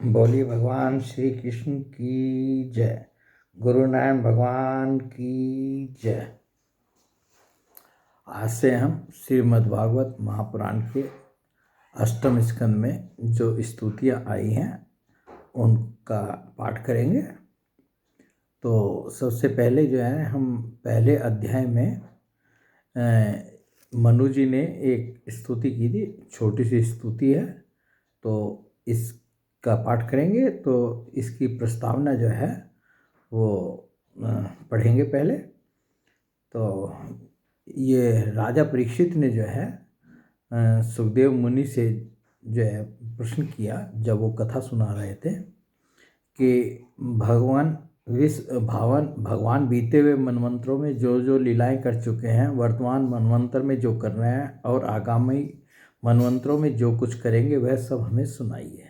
बोलिए भगवान श्री कृष्ण की जय। गुरु नारायण भगवान की जय। आज से हम श्रीमद् भागवत महापुराण के अष्टम स्कंद में जो स्तुतियाँ आई हैं उनका पाठ करेंगे। तो सबसे पहले जो है हम पहले अध्याय में मनु जी ने एक स्तुति की थी, छोटी सी स्तुति है, तो इसका पाठ करेंगे। तो इसकी प्रस्तावना जो है वो पढ़ेंगे पहले। तो ये राजा परीक्षित ने जो है सुखदेव मुनि से जो है प्रश्न किया जब वो कथा सुना रहे थे कि भगवान बीते हुए मनवंतरों में जो जो लीलाएं कर चुके हैं, वर्तमान मनवंतर में जो कर रहे हैं और आगामी मनवंतरों में जो कुछ करेंगे वह सब हमें सुनाइए।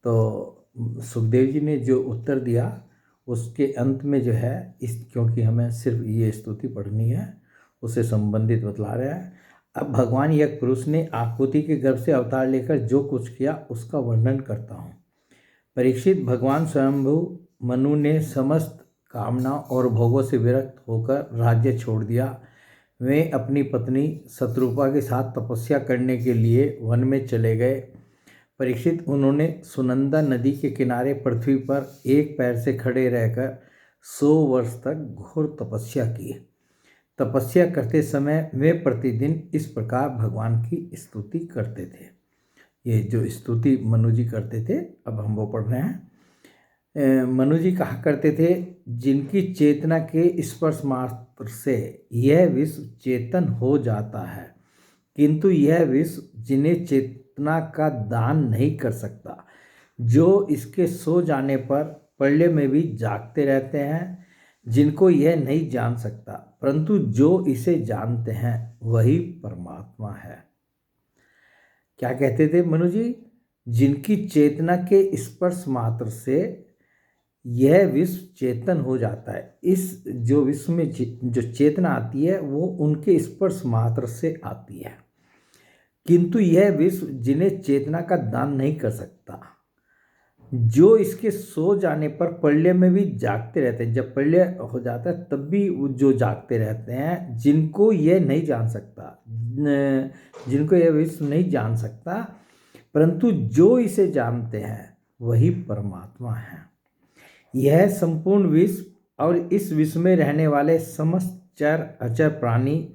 तो सुखदेव जी ने जो उत्तर दिया उसके अंत में जो है क्योंकि हमें सिर्फ ये स्तुति पढ़नी है उससे संबंधित बतला रहा है। अब भगवान यज्ञ पुरुष ने आकृति के गर्भ से अवतार लेकर जो कुछ किया उसका वर्णन करता हूँ। परीक्षित, भगवान स्वयंभू मनु ने समस्त कामना और भोगों से विरक्त होकर राज्य छोड़ दिया। वे अपनी पत्नी शत्रुपा के साथ तपस्या करने के लिए वन में चले गए। परीक्षित, उन्होंने सुनंदा नदी के किनारे पृथ्वी पर एक पैर से खड़े रहकर 100 वर्ष तक घोर तपस्या की। तपस्या करते समय वे प्रतिदिन इस प्रकार भगवान की स्तुति करते थे। ये जो स्तुति मनु जी करते थे, अब हम वो पढ़ रहे हैं। मनु जी कहा करते थे, जिनकी चेतना के स्पर्श मात्र से यह विश्व चेतन हो जाता है, किंतु यह विश्व जिन्हें चेतना का दान नहीं कर सकता, जो इसके सो जाने पर प्रलय में भी जागते रहते हैं, जिनको यह नहीं जान सकता, परंतु जो इसे जानते हैं वही परमात्मा है। क्या कहते थे मनु जी? जिनकी चेतना के स्पर्श मात्र से यह विश्व चेतन हो जाता है। इस जो विश्व में जो चेतना आती है वो उनके स्पर्श मात्र से आती है, किंतु यह विश्व जिन्हें चेतना का दान नहीं कर सकता, जो इसके सो जाने पर प्रलय में भी जागते रहते हैं। जब प्रलय हो जाता है तब भी जो जागते रहते हैं, जिनको यह नहीं जान सकता, जिनको यह विश्व नहीं जान सकता, परंतु जो इसे जानते हैं वही परमात्मा है। यह संपूर्ण विश्व और इस विश्व में रहने वाले समस्त चर अचर प्राणी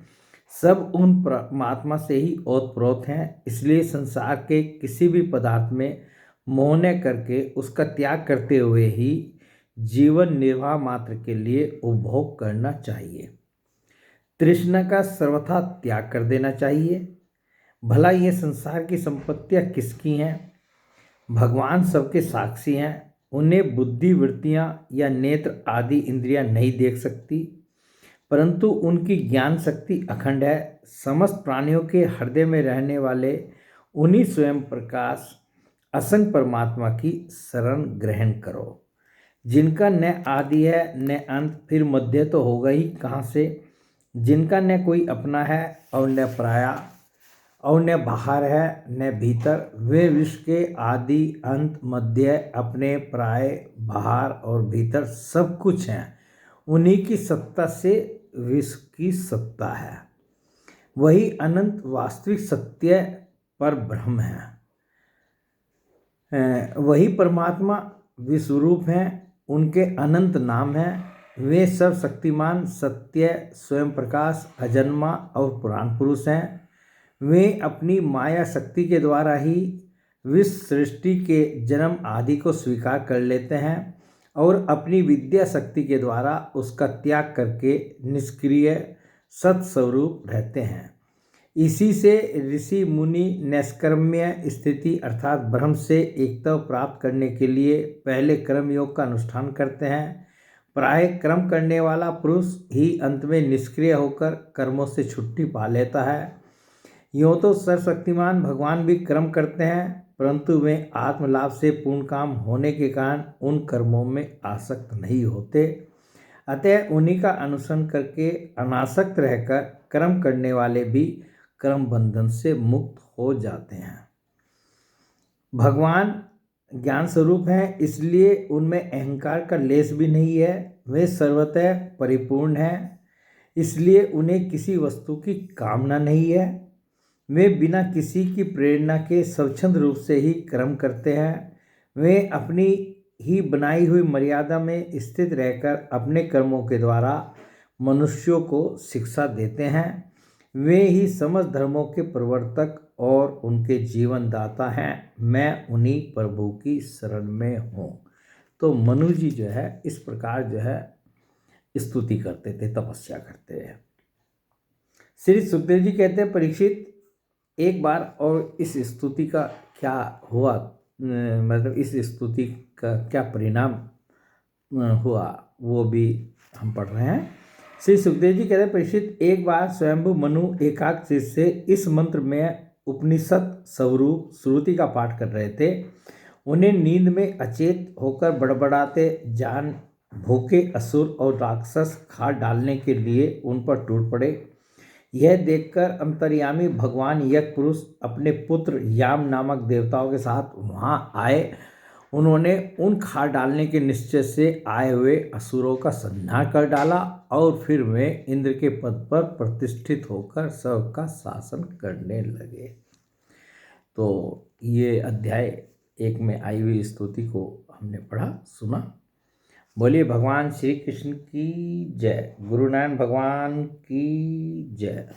सब उन परमात्मा से ही ओतप्रोत हैं। इसलिए संसार के किसी भी पदार्थ में मोह न करके उसका त्याग करते हुए ही जीवन निर्वाह मात्र के लिए उपभोग करना चाहिए। तृष्णा का सर्वथा त्याग कर देना चाहिए। भला ये संसार की संपत्तियाँ किसकी हैं? भगवान सबके साक्षी हैं। उन्हें बुद्धि वृत्तियाँ या नेत्र आदि इंद्रियाँ नहीं देख सकती, परंतु उनकी ज्ञान शक्ति अखंड है। समस्त प्राणियों के हृदय में रहने वाले उन्हीं स्वयं प्रकाश असंग परमात्मा की शरण ग्रहण करो, जिनका न आदि है न अंत, फिर मध्य तो होगा ही कहाँ से, जिनका न कोई अपना है और न पराया, और न बाहर है न भीतर। वे विश्व के आदि अंत मध्य अपने पराये बाहर और भीतर सब कुछ हैं। उन्हीं की सत्ता से विश्व की सत्ता है। वही अनंत वास्तविक सत्य पर ब्रह्म है। वही परमात्मा विश्वरूप हैं। उनके अनंत नाम हैं। वे सर्व शक्तिमान, सत्य, स्वयं प्रकाश, अजन्मा और पुराण पुरुष हैं। वे अपनी माया शक्ति के द्वारा ही विश्व सृष्टि के जन्म आदि को स्वीकार कर लेते हैं और अपनी विद्या शक्ति के द्वारा उसका त्याग करके निष्क्रिय सत्स्वरूप रहते हैं। इसी से ऋषि मुनि नैष्कर्म्य स्थिति अर्थात ब्रह्म से एकता प्राप्त करने के लिए पहले कर्म योग का अनुष्ठान करते हैं। प्राय कर्म करने वाला पुरुष ही अंत में निष्क्रिय होकर कर्मों से छुट्टी पा लेता है। यूँ तो सर्वशक्तिमान भगवान भी कर्म करते हैं, परंतु वे आत्मलाभ से पूर्ण काम होने के कारण उन कर्मों में आसक्त नहीं होते। अतः उन्हीं का अनुसरण करके अनासक्त रहकर कर्म करने वाले भी कर्म बंधन से मुक्त हो जाते हैं। भगवान ज्ञान स्वरूप हैं, इसलिए उनमें अहंकार का लेस भी नहीं है। वे सर्वतः परिपूर्ण हैं, इसलिए उन्हें किसी वस्तु की कामना नहीं है। वे बिना किसी की प्रेरणा के स्वच्छंद रूप से ही कर्म करते हैं। वे अपनी ही बनाई हुई मर्यादा में स्थित रहकर अपने कर्मों के द्वारा मनुष्यों को शिक्षा देते हैं। वे ही समस्त धर्मों के प्रवर्तक और उनके जीवन दाता हैं। मैं उन्हीं प्रभु की शरण में हूँ। तो मनु जी जो है इस प्रकार जो है स्तुति करते थे, तपस्या करते हैं। श्री सुखदेव जी कहते हैं, परीक्षित एक बार और इस स्तुति का क्या हुआ, मतलब इस स्तुति का क्या परिणाम हुआ वो भी हम पढ़ रहे हैं। श्री सुखदेव जी कहते हैं, परीक्षित एक बार स्वयंभु मनु एकाग्र चित्त से इस मंत्र में उपनिषद स्वरूप श्रुति का पाठ कर रहे थे। उन्हें नींद में अचेत होकर बड़बड़ाते जान भूखे असुर और राक्षस खा डालने के लिए उन पर टूट पड़े। यह देखकर अंतर्यामी भगवान यज्ञ पुरुष अपने पुत्र याम नामक देवताओं के साथ वहां आए। उन्होंने उन खा डालने के निश्चय से आए हुए असुरों का संहार कर डाला और फिर वे इंद्र के पद पर प्रतिष्ठित होकर सबका शासन करने लगे। तो ये अध्याय 1 में आई हुई स्तुति को हमने पढ़ा सुना। बोलिए भगवान श्री कृष्ण की जय, गुरु नानक भगवान की जय।